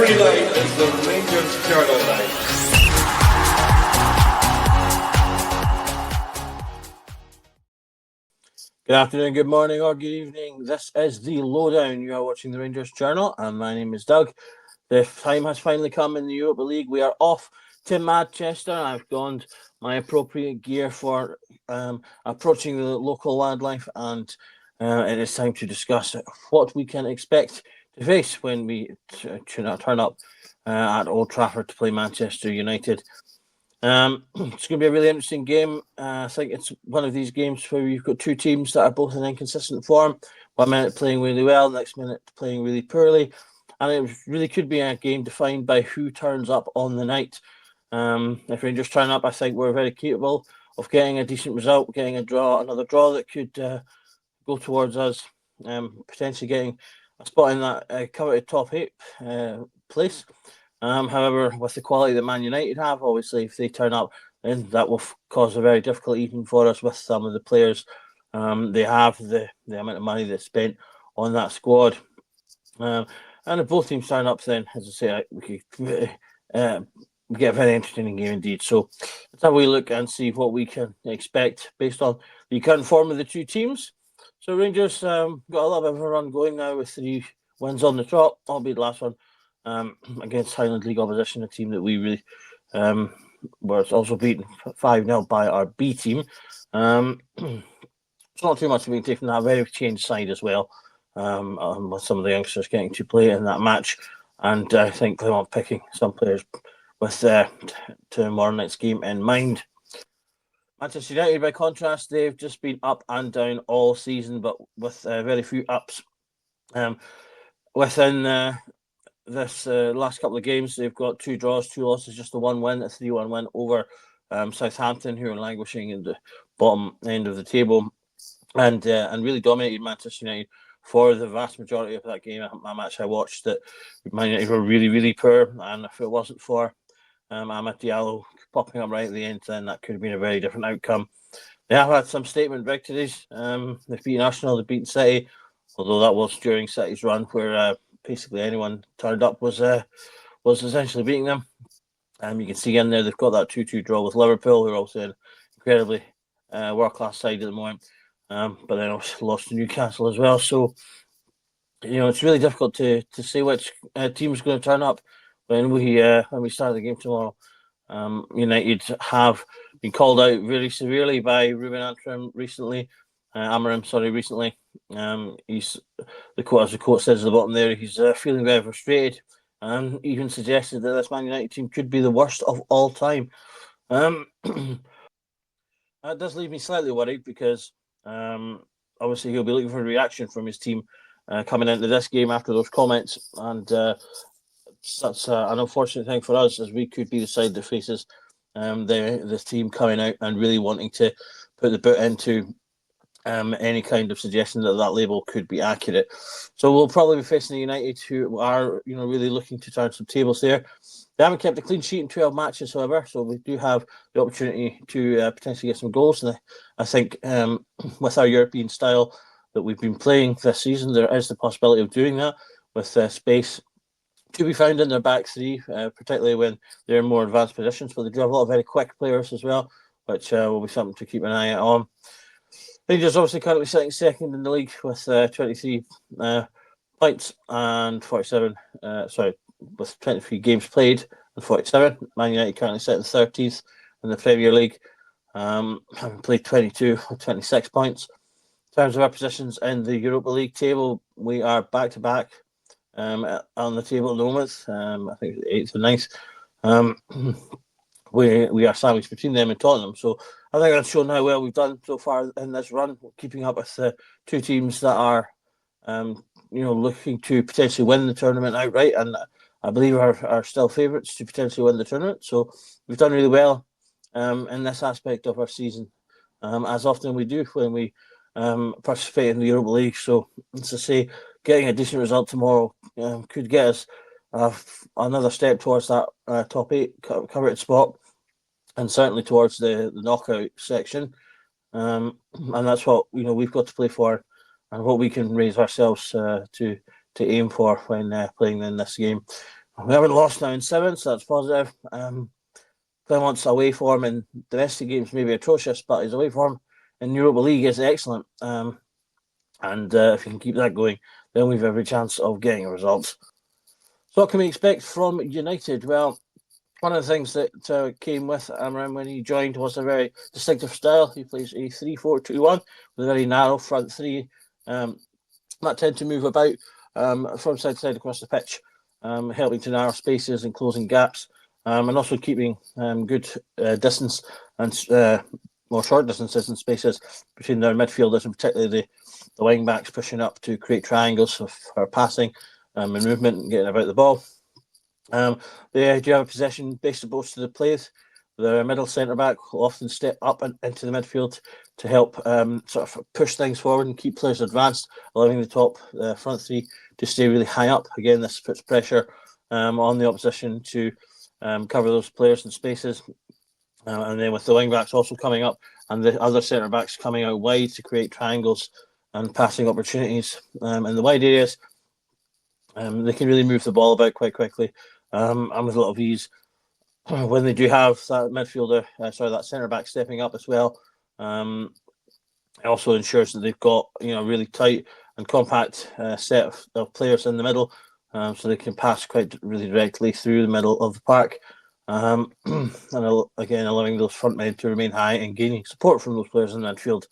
every night is the Rangers Journal night. Good afternoon, good morning, or good evening. This is the Lowdown. You are watching the Rangers Journal, and my name is Doug. The time has finally come in the Europa League. We are off to Manchester. I've donned my appropriate gear for approaching the local wildlife, and it is time to discuss what we can expect to face when we turn up at Old Trafford to play Manchester United. It's going to be a really interesting game. I think it's one of these games where you've got two teams that are both in inconsistent form. 1 minute playing really well, next minute playing really poorly. And it really could be a game defined by who turns up on the night. If Rangers turn up, I think we're very capable of getting a decent result, getting another draw that could go towards us, potentially getting a spot in that coveted top 8 place. However, with the quality that Man United have, obviously, if they turn up, then that will cause a very difficult evening for us with some of the players they have, the amount of money that's spent on that squad. And if both teams turn up, then, as I say, we get a very interesting game indeed. So let's have a look and see what we can expect based on the current form of the two teams. So Rangers got a little bit of a run going now with 3 wins on the trot, albeit the last one against Highland League opposition, a team that we really were also beaten 5-0 by our B team. It's not too much to be taken that very changed side as well, with some of the youngsters getting to play in that match, and I think they want picking some players with tomorrow night's game in mind. Manchester United, by contrast, they've just been up and down all season, but with very few ups. Within this last couple of games, they've got 2 draws, 2 losses, just a 1 win, a 3-1 win over Southampton, who are languishing in the bottom end of the table, and really dominated Manchester United for the vast majority of that game. A match I watched that Man United were really, really poor, and if it wasn't for Amad Diallo popping up right at the end, then that could have been a very different outcome. They have had some statement victories. They've beaten Arsenal, they've beaten City, although that was during City's run where basically anyone turned up was essentially beating them. You can see in there they've got that 2-2 draw with Liverpool, who are also an incredibly world-class side at the moment, but then also lost to Newcastle as well. So, it's really difficult to say which team is going to turn up when we start the game tomorrow. United have been called out very severely by Ruben Amorim recently. He's the quote, as the quote says at the bottom there, he's feeling very frustrated, and even suggested that this Man United team could be the worst of all time. That does leave me slightly worried because obviously he'll be looking for a reaction from his team coming into this game after those comments, and that's an unfortunate thing for us, as we could be the side that faces this team coming out and really wanting to put the boot into any kind of suggestion that label could be accurate. So we'll probably be facing the United, who are really looking to turn some tables there. They haven't kept a clean sheet in 12 matches, however, so we do have the opportunity to potentially get some goals. And I think with our European style that we've been playing this season, there is the possibility of doing that with space to be found in their back 3, particularly when they're in more advanced positions. But they do have a lot of very quick players as well, which will be something to keep an eye on. Rangers obviously currently sitting second in the league with 23 points and 47. With 23 games played and 47. Man United currently sitting 13th in the Premier League, having played 22 with 26 points. In terms of our positions in the Europa League table, we are back to back on the table at the moment. I think it's 8th and 9th. We are sandwiched between them and Tottenham. So I think that's shown how well we've done so far in this run, keeping up with the two teams that are, looking to potentially win the tournament outright, and I believe are still favourites to potentially win the tournament. So we've done really well in this aspect of our season, as often we do when we participate in the Europa League. So, as I say, getting a decent result tomorrow could get us another step towards that top 8 coveted spot, and certainly towards the knockout section. And that's what we've got to play for, and what we can raise ourselves to aim for when playing in this game. We haven't lost now in 7, so that's positive. Clermont's away form in domestic games may be atrocious, but his away form in Europa League is excellent. And if you can keep that going, then we've every chance of getting a result. So what can we expect from United? Well, one of the things that came with Amram when he joined was a very distinctive style. He plays a 3-4-2-1 with a very narrow front three. That tend to move about from side to side across the pitch, helping to narrow spaces and closing gaps, and also keeping good distance and more short distances and spaces between their midfielders, and particularly the wing backs pushing up to create triangles for passing and movement and getting about the ball. They do have a possession-based approach to the plays. The middle centre-back will often step up into the midfield to help sort of push things forward and keep players advanced, allowing the top front three to stay really high up. Again, this puts pressure on the opposition to cover those players in spaces. And then with the wing-backs also coming up and the other centre-backs coming out wide to create triangles and passing opportunities in the wide areas, they can really move the ball about quite quickly and with a lot of ease. When they do have that midfielder, that centre back stepping up as well, it also ensures that they've got really tight and compact set of players in the middle, so they can pass quite really directly through the middle of the park, and again allowing those front men to remain high and gaining support from those players in the midfield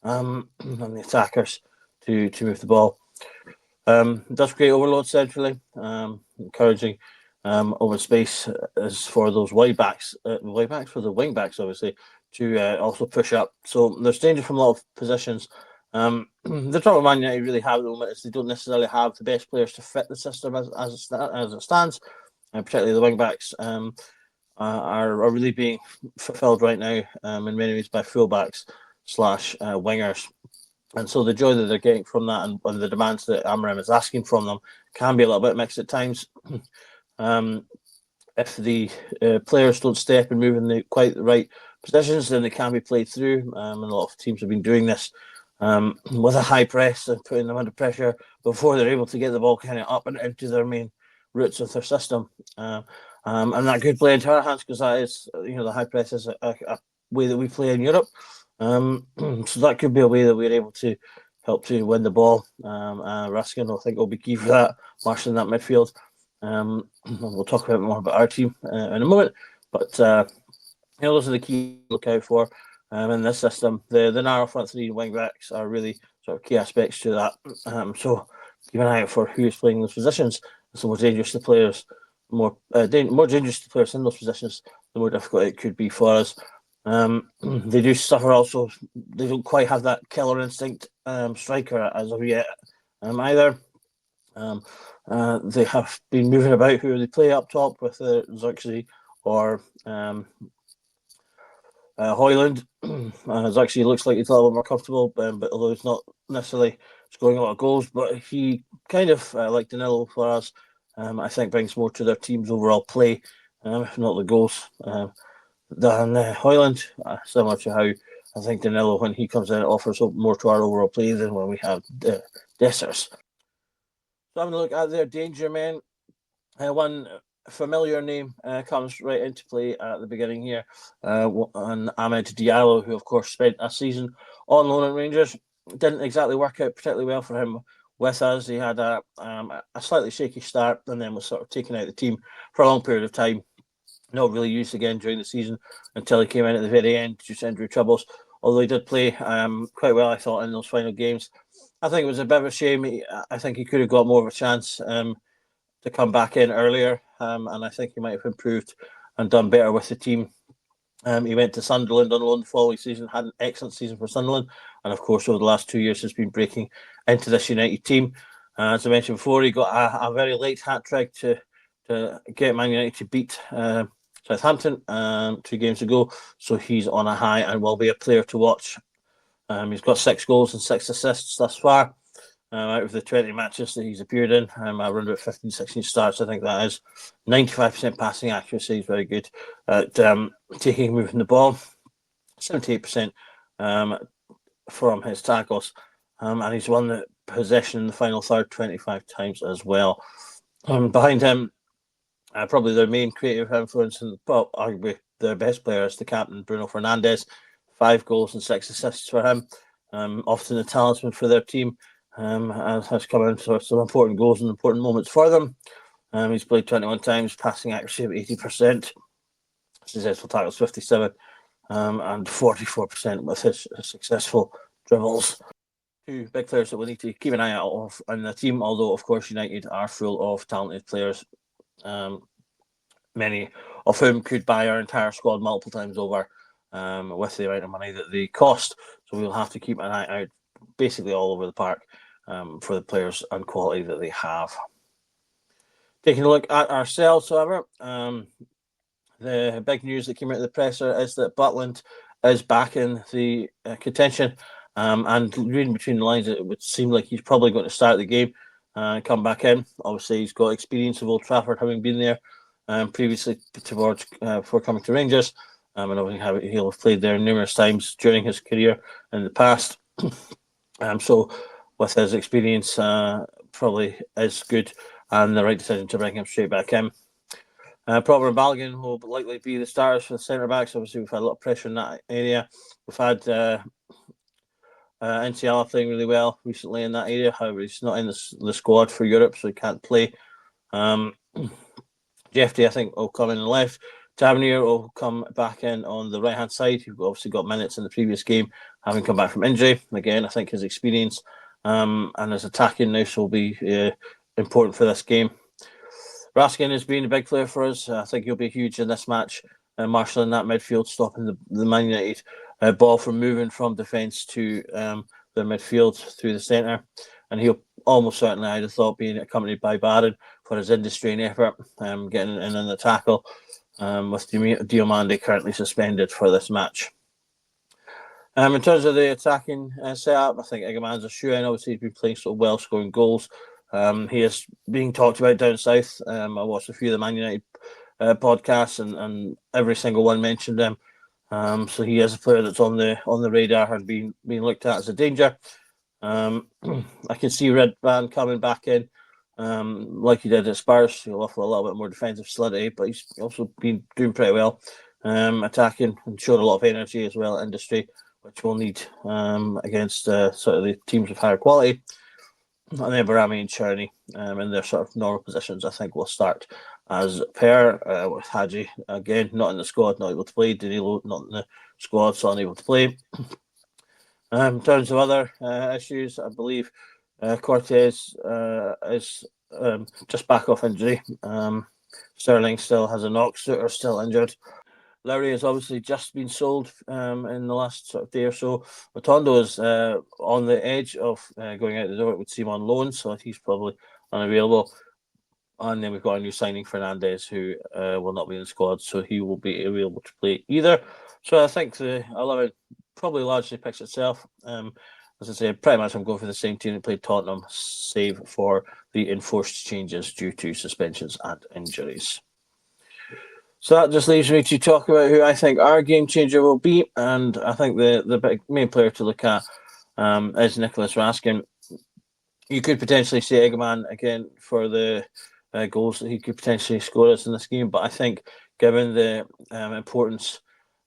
and the attackers to move the ball. Does create overload centrally, encouraging open space is for those wide backs for the wing backs, obviously, to also push up. So there's danger from a lot of positions. The trouble Man United really have at the moment is they don't necessarily have the best players to fit the system as it stands, and particularly the wing backs are really being fulfilled right now in many ways by fullbacks / wingers. And so the joy that they're getting from that and the demands that Amram is asking from them can be a little bit mixed at times. If the players don't step and move in quite the right positions, then they can be played through. And a lot of teams have been doing this with a high press and putting them under pressure before they're able to get the ball kind of up and into their main routes of their system. And that could play into our hands because that is, the high press is a way that we play in Europe. So that could be a way that we're able to help to win the ball. Raskin, I think, will be key for that, marshalling that midfield. We'll talk about more about our team in a moment, but those are the key to look out for in this system. The narrow front three wing backs are really sort of key aspects to that. So keep an eye out for who is playing those positions. The more dangerous the players, more dangerous the players in those positions, the more difficult it could be for us. They do suffer also. They don't quite have that killer instinct striker as of yet either. They have been moving about who they play up top with Xerxes or Hoyland. Xerxes looks like he's a little bit more comfortable, but although he's not necessarily scoring a lot of goals, but he kind of, like Danilo for us, I think brings more to their team's overall play, if not the goals, than Hoyland, similar to how I think Danilo, when he comes in, offers more to our overall play than when we have Dessers. So having a look at their danger men, one familiar name comes right into play at the beginning here, and Ahmed Diallo, who of course spent a season on loan at Rangers. Didn't exactly work out particularly well for him with us. He had a slightly shaky start and then was sort of taken out of the team for a long period of time. Not really used again during the season until he came in at the very end due to injury troubles. Although he did play quite well, I thought, in those final games. I think it was a bit of a shame. I think he could have got more of a chance to come back in earlier, and I think he might have improved and done better with the team. He went to Sunderland on loan the following season, had an excellent season for Sunderland, and of course over the last 2 years has been breaking into this United team. As I mentioned before, he got a very late hat-trick to get Man United to beat Southampton 2 games ago, so he's on a high and will be a player to watch. He's got 6 goals and 6 assists thus far out of the 20 matches that he's appeared in. Around about 15, 16 starts, I think that is. 95% passing accuracy is very good at taking and moving the ball. 78% from his tackles. And he's won the possession in the final third 25 times as well. Behind him, Probably their main creative influence, and arguably their best player is the captain, Bruno Fernandes. 5 goals and 6 assists for him. Often the talisman for their team, has come in for some important goals and important moments for them. He's played 21 times, passing accuracy of 80%, successful tackles 57, and 44% with his successful dribbles. 2 big players that we need to keep an eye out in the team, although, of course, United are full of talented players, many of whom could buy our entire squad multiple times over, with the amount of money that they cost. So we'll have to keep an eye out basically all over the park, for the players and quality that they have. Taking a look at ourselves, however, the big news that came out of the presser is that Butland is back in the contention. And reading between the lines, it would seem like he's probably going to start the game and come back in. Obviously, he's got experience of Old Trafford, having been there previously before coming to Rangers. And obviously he'll have played there numerous times during his career in the past. So with his experience, probably is good and the right decision to bring him straight back in. Proper and Balogun will likely be the starters for the centre backs. Obviously, we've had a lot of pressure in that area. We've had NCL playing really well recently in that area. However, he's not in the squad for Europe, so he can't play. Jeffrey, I think, will come in on the left. Tavernier will come back in on the right-hand side. He obviously got minutes in the previous game, having come back from injury. Again, I think his experience and his attacking now will be important for this game. Raskin has been a big player for us. I think he'll be huge in this match, marshalling that midfield, stopping the Man United ball from moving from defence to the midfield through the centre. And he'll almost certainly, I'd have thought, being accompanied by Barron for his industry and effort, getting in the tackle, with Diomande currently suspended for this match. In terms of the attacking setup, I think Egerman's a shoe-in. Obviously, he's been playing so well, scoring goals. He is being talked about down south. I watched a few of the Man United podcasts, and every single one mentioned him. So he is a player that's on the radar and being looked at as a danger. I can see Redvan coming back in, like he did at Spurs. He'll offer a little bit more defensive solidity, but he's also been doing pretty well, attacking and showing a lot of energy as well, industry, which we'll need against sort of the teams of higher quality. And then Barami and Cherny in their sort of normal positions, I think, will start as pair, with Hadji, again, not in the squad, not able to play. Danilo, not in the squad, so unable to play. In terms of other issues, I believe Cortez is just back off injury. Sterling still has a knock, Suter still injured. Lowry has obviously just been sold in the last sort of day or so. Matondo is on the edge of going out the door. It would seem on loan, so he's probably unavailable. And then we've got a new signing, Fernandes, who will not be in the squad, so he will be available to play either. So I think the 11 probably largely picks itself. As I said, pretty much I'm going for the same team that played Tottenham, save for the enforced changes due to suspensions and injuries. So that just leaves me to talk about who I think our game changer will be. And I think the big main player to look at is Nicholas Raskin. You could potentially say Eggman again for the goals that he could potentially score us in this game. But I think given the importance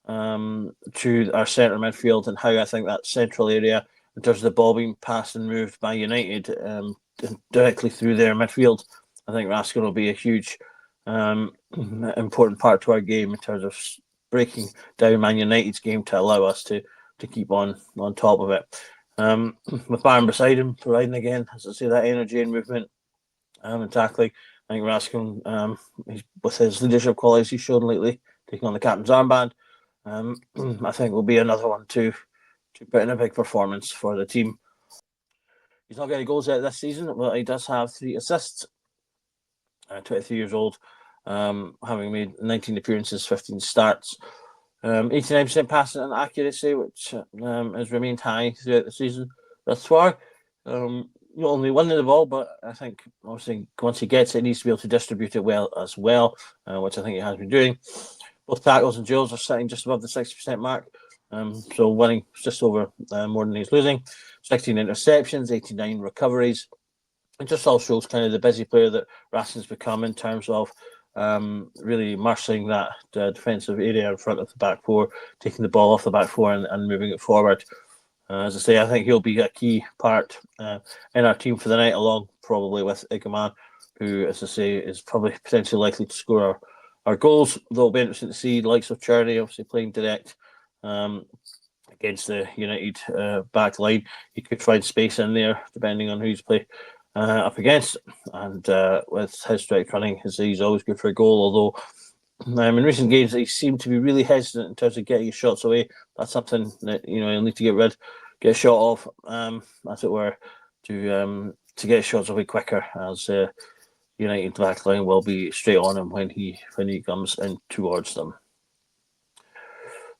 to our centre midfield and how I think that central area, in terms of the ball being passed and moved by United directly through their midfield, I think Raskin will be a huge important part to our game in terms of breaking down Man United's game to allow us to keep on top of it. With Bayern beside him, providing again, as I say, that energy and movement and tackling. I think Raskin, with his leadership qualities he's shown lately, taking on the captain's armband, I think will be another one to put in a big performance for the team. He's not getting goals out this season, but he does have 3 assists. 23 years old, having made 19 appearances, 15 starts, 89% passing and accuracy, which has remained high throughout the season thus far. Not only winning the ball, but I think obviously once he gets it, he needs to be able to distribute it well as well, which I think he has been doing. Both tackles and duels are sitting just above the 60% mark, so winning just over more than he's losing. 16 interceptions, 89 recoveries. It just all shows kind of the busy player that Raskin's become in terms of really marshalling that defensive area in front of the back four, taking the ball off the back four and moving it forward. As I say, I think he'll be a key part in our team for the night, along probably with Iguaman, who, as I say, is probably potentially likely to score our goals. Though it'll be interesting to see the likes of Czerny obviously playing direct against the United back line. He could find space in there depending on who he's played up against. And with his direct running, he's always good for a goal, although in recent games, he seemed to be really hesitant in terms of getting his shots away. That's something that he'll need to get a shot of, as it were, to get shots away quicker. As United backline will be straight on him when he comes in towards them.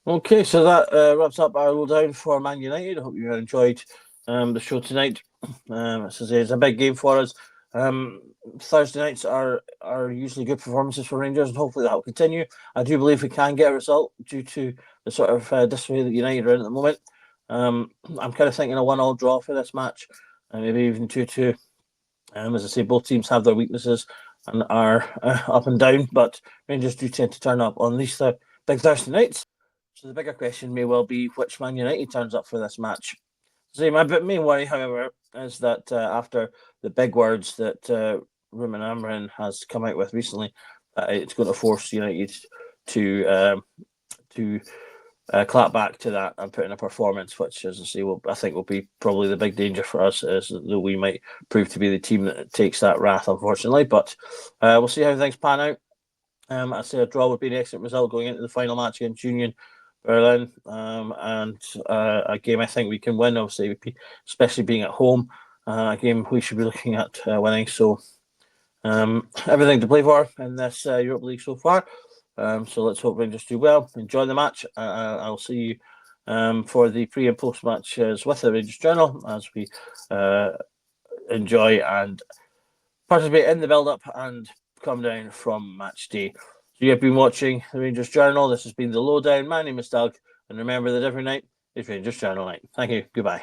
Okay, so that wraps up our lowdown for Man United. I hope you enjoyed the show tonight. As I say, it's a big game for us. Thursday nights are usually good performances for Rangers, and hopefully that will continue. I do believe we can get a result due to the sort of disarray that United are in at the moment. I'm kind of thinking a 1-1 draw for this match, and maybe even 2-2. As I say, both teams have their weaknesses and are up and down, but Rangers do tend to turn up on these big Thursday nights. So the bigger question may well be which Man United turns up for this match. So my main worry, however, is that after the big words that Ruben Amorim has come out with recently, it's going to force United to clap back to that and put in a performance, which, as I say, I think will be probably the big danger for us, is that we might prove to be the team that takes that wrath, unfortunately. But we'll see how things pan out. I'd say a draw would be an excellent result going into the final match against Union Berlin, and a game I think we can win, obviously, especially being at home. A game we should be looking at winning. So everything to play for in this Europa League so far. So let's hope Rangers do well. Enjoy the match. I'll see you for the pre and post matches with the Rangers Journal as we enjoy and participate in the build up and come down from match day. So you have been watching the Rangers Journal. This has been the Lowdown. My name is Doug, and remember that every night is Rangers Journal night. Thank you. Goodbye.